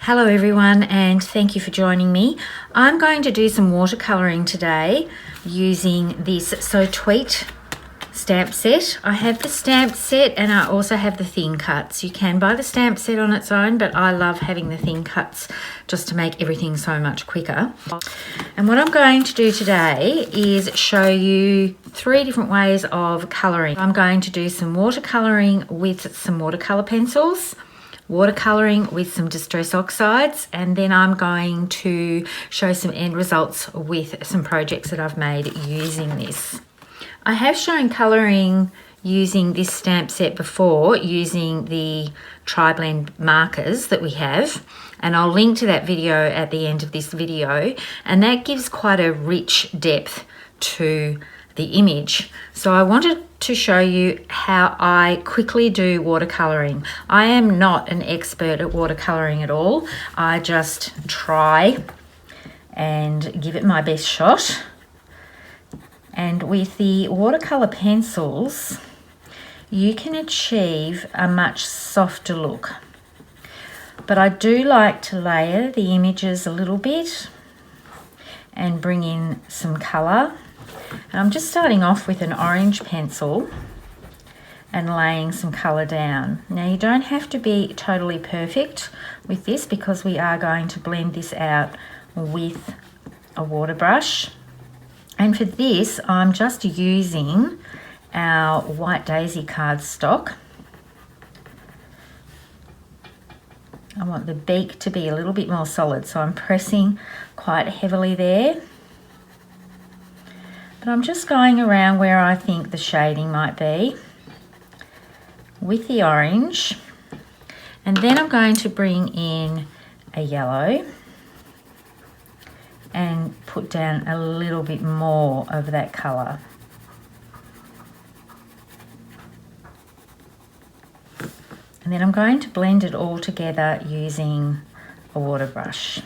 Hello everyone, and thank you for joining me. I'm going to do some watercolouring today using this So Tweet stamp set. I have the stamp set and I also have the thin cuts. You can buy the stamp set on its own, but I love having the thin cuts just to make everything so much quicker. And what I'm going to do today is show you 3 different ways of colouring. I'm going to do some watercolouring with some watercolour pencils, watercolouring with some Distress Oxides, and then I'm going to show some end results with some projects that I've made using this. I have shown colouring using this stamp set before, using the tri-blend markers that we have, and I'll link to that video at the end of this video, and that gives quite a rich depth to the image. So I wanted to show you how I quickly do watercolouring. I am not an expert at watercolouring at all. I just try and give it my best shot. And with the watercolour pencils, you can achieve a much softer look. But I do like to layer the images a little bit and bring in some colour. And I'm just starting off with an orange pencil and laying some colour down. Now you don't have to be totally perfect with this because we are going to blend this out with a water brush. And for this, I'm just using our White Daisy cardstock. I want the beak to be a little bit more solid, so I'm pressing quite heavily there. But I'm just going around where I think the shading might be with the orange. And then I'm going to bring in a yellow and put down a little bit more of that colour. And then I'm going to blend it all together using a water brush.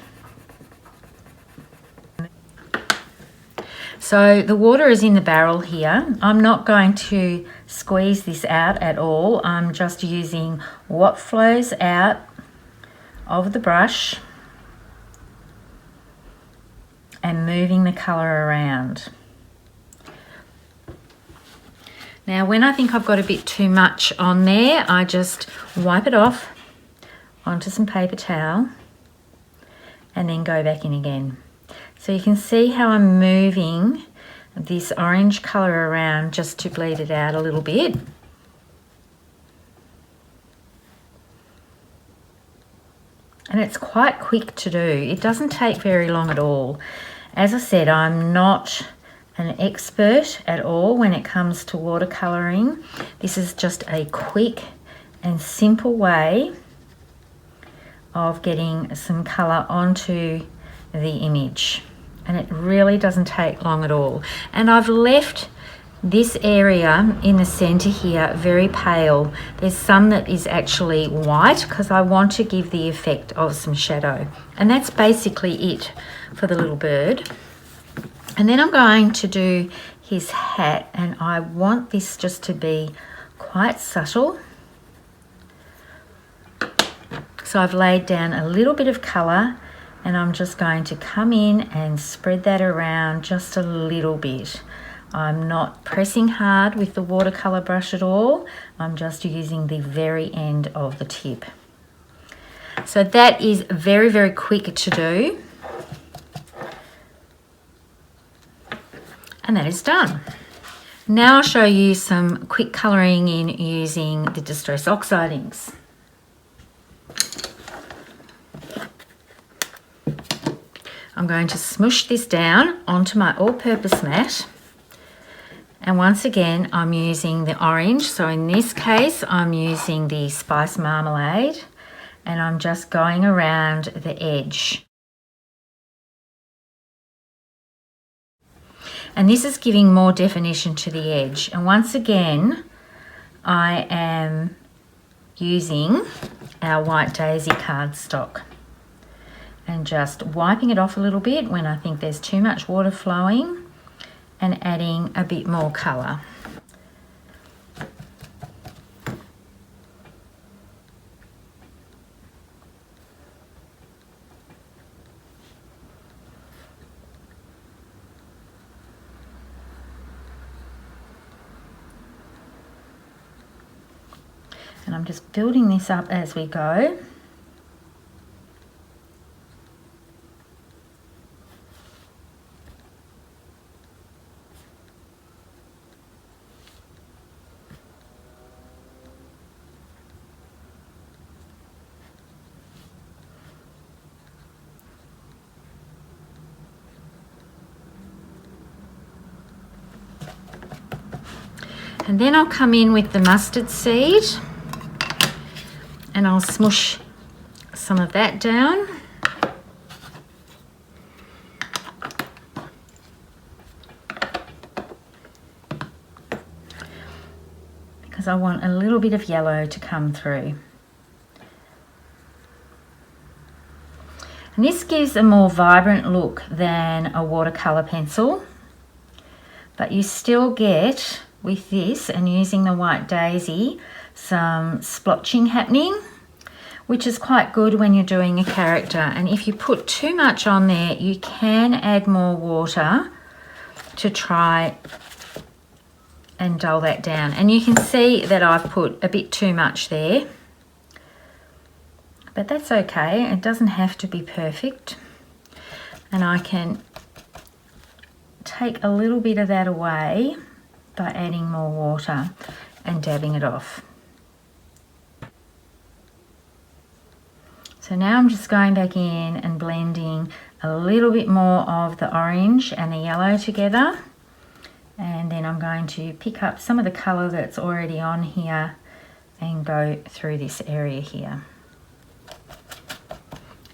So the water is in the barrel here. I'm not going to squeeze this out at all. I'm just using what flows out of the brush and moving the colour around. Now when I think I've got a bit too much on there, I just wipe it off onto some paper towel and then go back in again. So you can see how I'm moving this orange colour around just to bleed it out a little bit. And it's quite quick to do. It doesn't take very long at all. As I said, I'm not an expert at all when it comes to watercolouring. This is just a quick and simple way of getting some colour onto the image. And it really doesn't take long at all. And I've left this area in the center here very pale. There's some that is actually white because I want to give the effect of some shadow. And that's basically it for the little bird. And then I'm going to do his hat, and I want this just to be quite subtle. So I've laid down a little bit of color, and I'm just going to come in and spread that around just a little bit. I'm not pressing hard with the watercolor brush at all. I'm just using the very end of the tip. So that is very, very quick to do. And that is done. Now I'll show you some quick colouring in using the Distress Oxide inks. I'm going to smush this down onto my all-purpose mat, and once again I'm using the orange. So in this case I'm using the Spice Marmalade, and I'm just going around the edge. And this is giving more definition to the edge. And once again I am using our White Daisy cardstock and just wiping it off a little bit when I think there's too much water flowing, and adding a bit more colour. And I'm just building this up as we go. And then I'll come in with the mustard seed and I'll smush some of that down. Because I want a little bit of yellow to come through. And this gives a more vibrant look than a watercolour pencil, but you still get, with this and using the white daisy, some splotching happening, which is quite good when you're doing a character. And if you put too much on there, you can add more water to try and dull that down. And you can see that I've put a bit too much there, but that's okay. It doesn't have to be perfect. And I can take a little bit of that away by adding more water and dabbing it off. So now I'm just going back in and blending a little bit more of the orange and the yellow together, and then I'm going to pick up some of the colour that's already on here and go through this area here.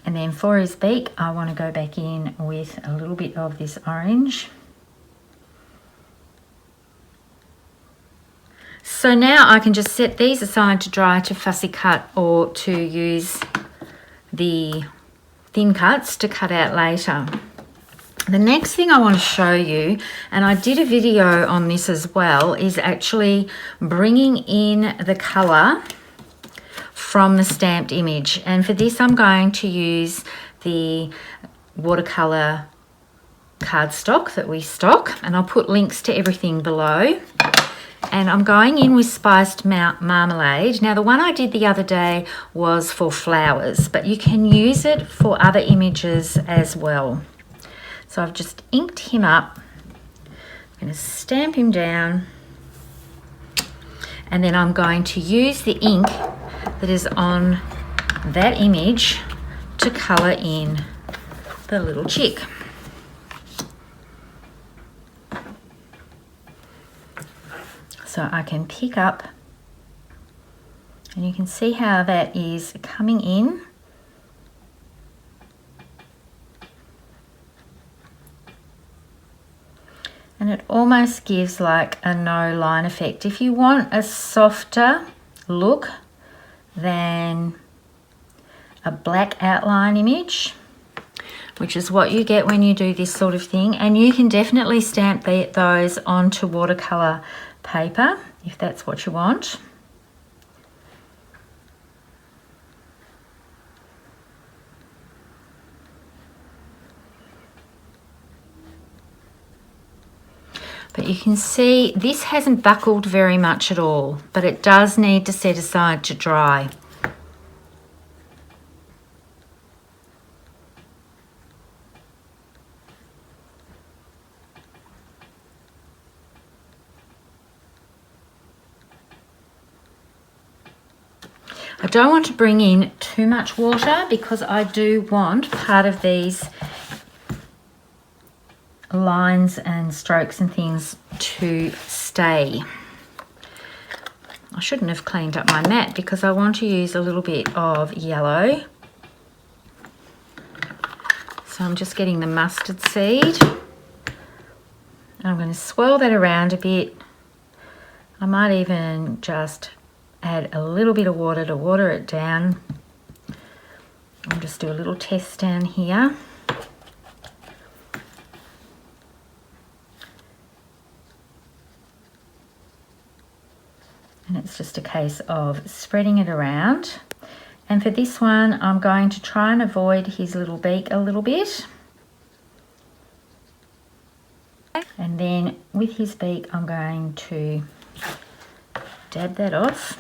And then for his beak, I want to go back in with a little bit of this orange. So now I can just set these aside to dry to fussy cut or to use the thin cuts to cut out later. The next thing I want to show you, and I did a video on this as well, is actually bringing in the colour from the stamped image. And for this I'm going to use the watercolour cardstock that we stock, and I'll put links to everything below. And I'm going in with spiced marmalade. Now the one I did the other day was for flowers, but you can use it for other images as well. So I've just inked him up. I'm going to stamp him down, and then I'm going to use the ink that is on that image to colour in the little chick. So I can pick up, and you can see how that is coming in. And it almost gives like a no line effect. If you want a softer look than a black outline image, which is what you get when you do this sort of thing, and you can definitely stamp those onto watercolour paper if that's what you want. But you can see this hasn't buckled very much at all, but it does need to set aside to dry. I don't want to bring in too much water because I do want part of these lines and strokes and things to stay. I shouldn't have cleaned up my mat because I want to use a little bit of yellow. So I'm just getting the mustard seed. And I'm going to swirl that around a bit. I might even just add a little bit of water to water it down. I'll just do a little test down here. And it's just a case of spreading it around. And for this one, I'm going to try and avoid his little beak a little bit. And then with his beak, I'm going to dab that off.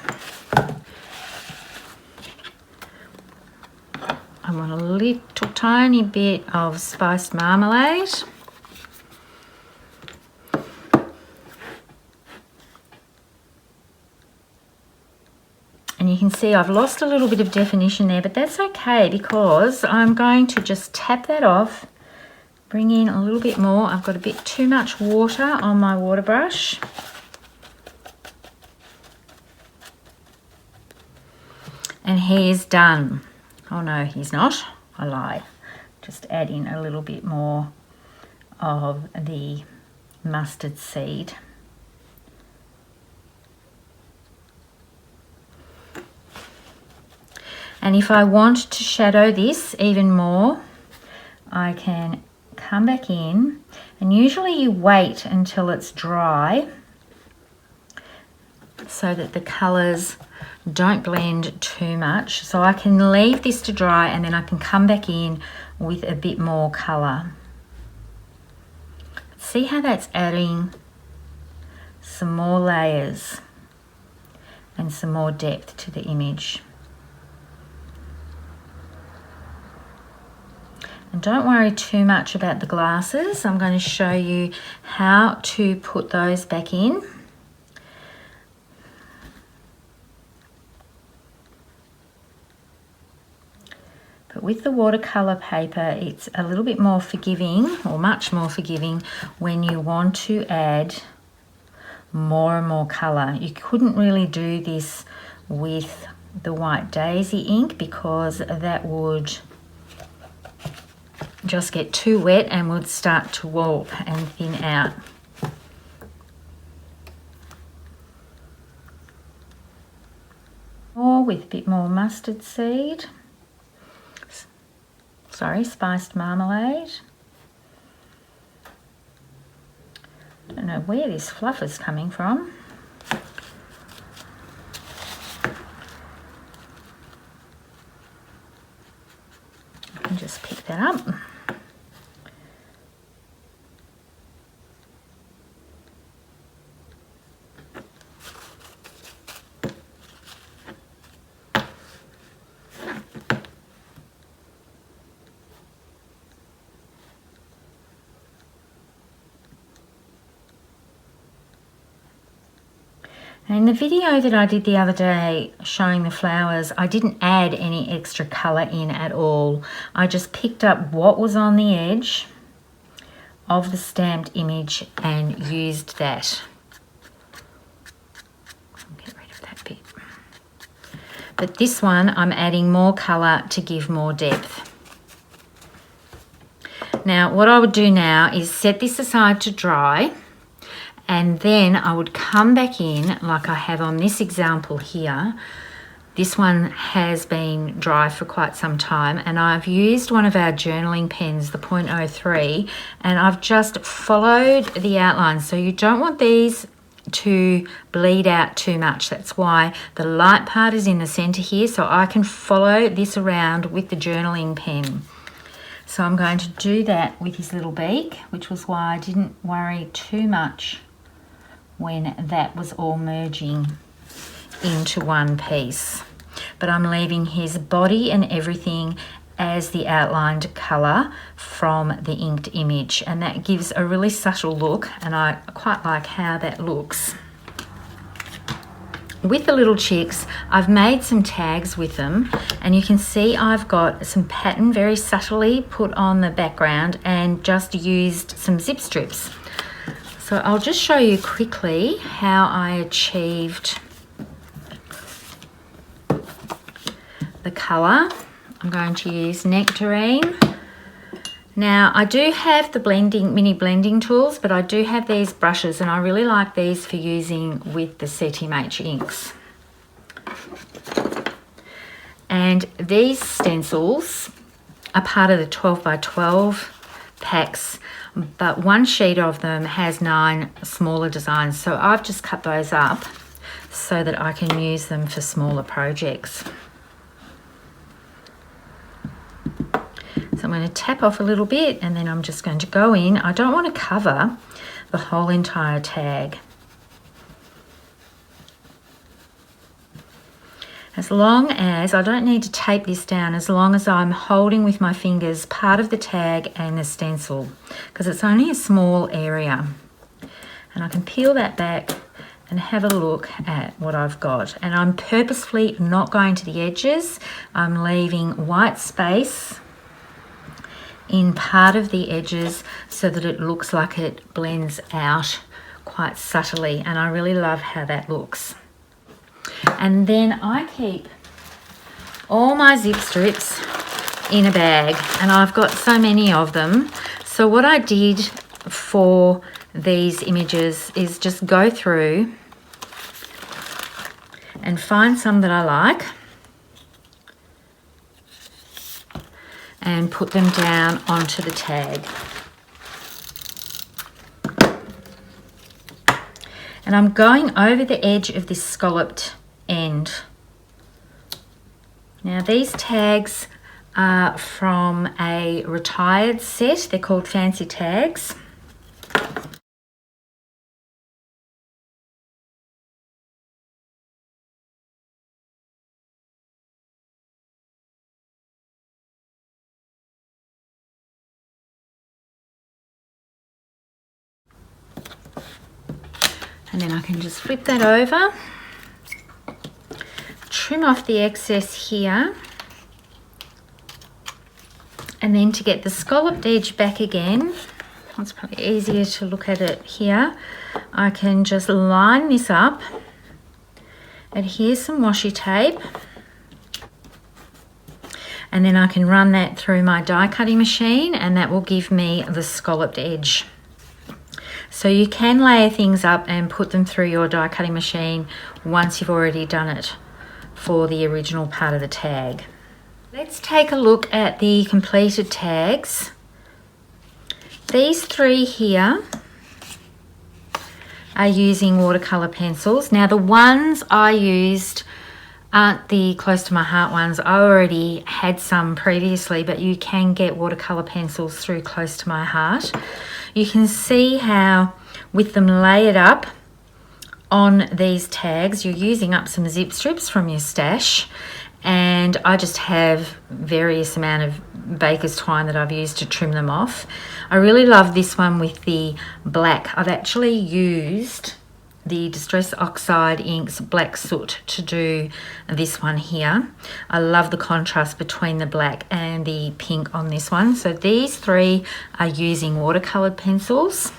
I want a little tiny bit of spiced marmalade. And you can see I've lost a little bit of definition there, but that's okay because I'm going to just tap that off, bring in a little bit more. I've got a bit too much water on my water brush. And he's done. Oh no, he's not. I lied. Just add in a little bit more of the mustard seed. And if I want to shadow this even more, I can come back in, and usually you wait until it's dry so that the colours don't blend too much. So I can leave this to dry and then I can come back in with a bit more colour. See how that's adding some more layers and some more depth to the image. And don't worry too much about the glasses. I'm going to show you how to put those back in. But with the watercolour paper, it's a little bit more forgiving, or much more forgiving, when you want to add more and more colour. You couldn't really do this with the White Daisy ink because that would just get too wet and would start to warp and thin out. Or with a bit more mustard seed. Sorry, spiced marmalade. I don't know where this fluff is coming from. I can just pick that up. In the video that I did the other day showing the flowers, I didn't add any extra colour in at all. I just picked up what was on the edge of the stamped image and used that. I'll get rid of that bit. But this one, I'm adding more colour to give more depth. Now, what I would do now is set this aside to dry. And then I would come back in like I have on this example here. This one has been dry for quite some time, and I've used one of our journaling pens, the 0.03, and I've just followed the outline. So you don't want these to bleed out too much. That's why the light part is in the center here, so I can follow this around with the journaling pen. So I'm going to do that with his little beak, which was why I didn't worry too much when that was all merging into one piece. But I'm leaving his body and everything as the outlined colour from the inked image, and that gives a really subtle look, and I quite like how that looks. With the little chicks, I've made some tags with them, and you can see I've got some pattern very subtly put on the background and just used some zip strips. So I'll just show you quickly how I achieved the colour. I'm going to use Nectarine. Now I do have the mini blending tools, but I do have these brushes, and I really like these for using with the CTMH inks. And these stencils are part of the 12 by 12 packs, but one sheet of them has 9 smaller designs, so I've just cut those up so that I can use them for smaller projects. So I'm going to tap off a little bit, and then I'm just going to go in. I don't want to cover the whole entire tag. As long as, I don't need to tape this down, as long as I'm holding with my fingers part of the tag and the stencil, because it's only a small area. And I can peel that back and have a look at what I've got. And I'm purposefully not going to the edges. I'm leaving white space in part of the edges so that it looks like it blends out quite subtly, and I really love how that looks. And then I keep all my zip strips in a bag, and I've got so many of them. So what I did for these images is just go through and find some that I like and put them down onto the tag. And I'm going over the edge of this scalloped end. Now these tags are from a retired set. They're called Fancy Tags. And then I can just flip that over, trim off the excess here, and then to get the scalloped edge back again, it's probably easier to look at it here, I can just line this up, adhere some washi tape, and then I can run that through my die cutting machine, and that will give me the scalloped edge. So you can layer things up and put them through your die cutting machine once you've already done it for the original part of the tag. Let's take a look at the completed tags. These three here are using watercolour pencils. Now the ones I used aren't the close to my heart ones. I already had some previously, but you can get watercolour pencils through close to my heart. You can see how with them layered up on these tags, you're using up some zip strips from your stash, and I just have various amount of baker's twine that I've used to trim them off. I really love this one with the black. I've actually used the Distress Oxide Inks Black Soot to do this one here. I love the contrast between the black and the pink on this one. So these three are using watercolored pencils.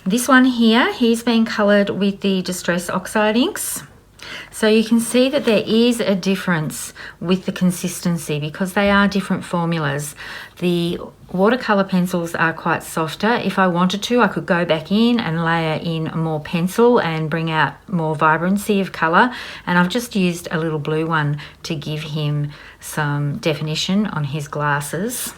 This one here, he's been colored with the Distress Oxide Inks. So you can see that there is a difference with the consistency because they are different formulas. The watercolour pencils are quite softer. If I wanted to, I could go back in and layer in more pencil and bring out more vibrancy of colour. And I've just used a little blue one to give him some definition on his glasses.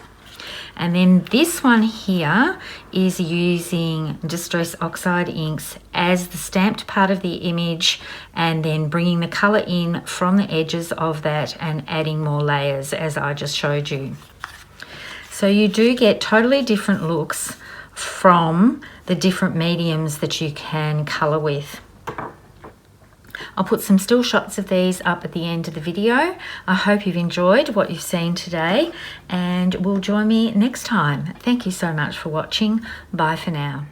And then this one here is using Distress Oxide Inks as the stamped part of the image, and then bringing the colour in from the edges of that and adding more layers as I just showed you. So you do get totally different looks from the different mediums that you can colour with. I'll put some still shots of these up at the end of the video. I hope you've enjoyed what you've seen today and will join me next time. Thank you so much for watching. Bye for now.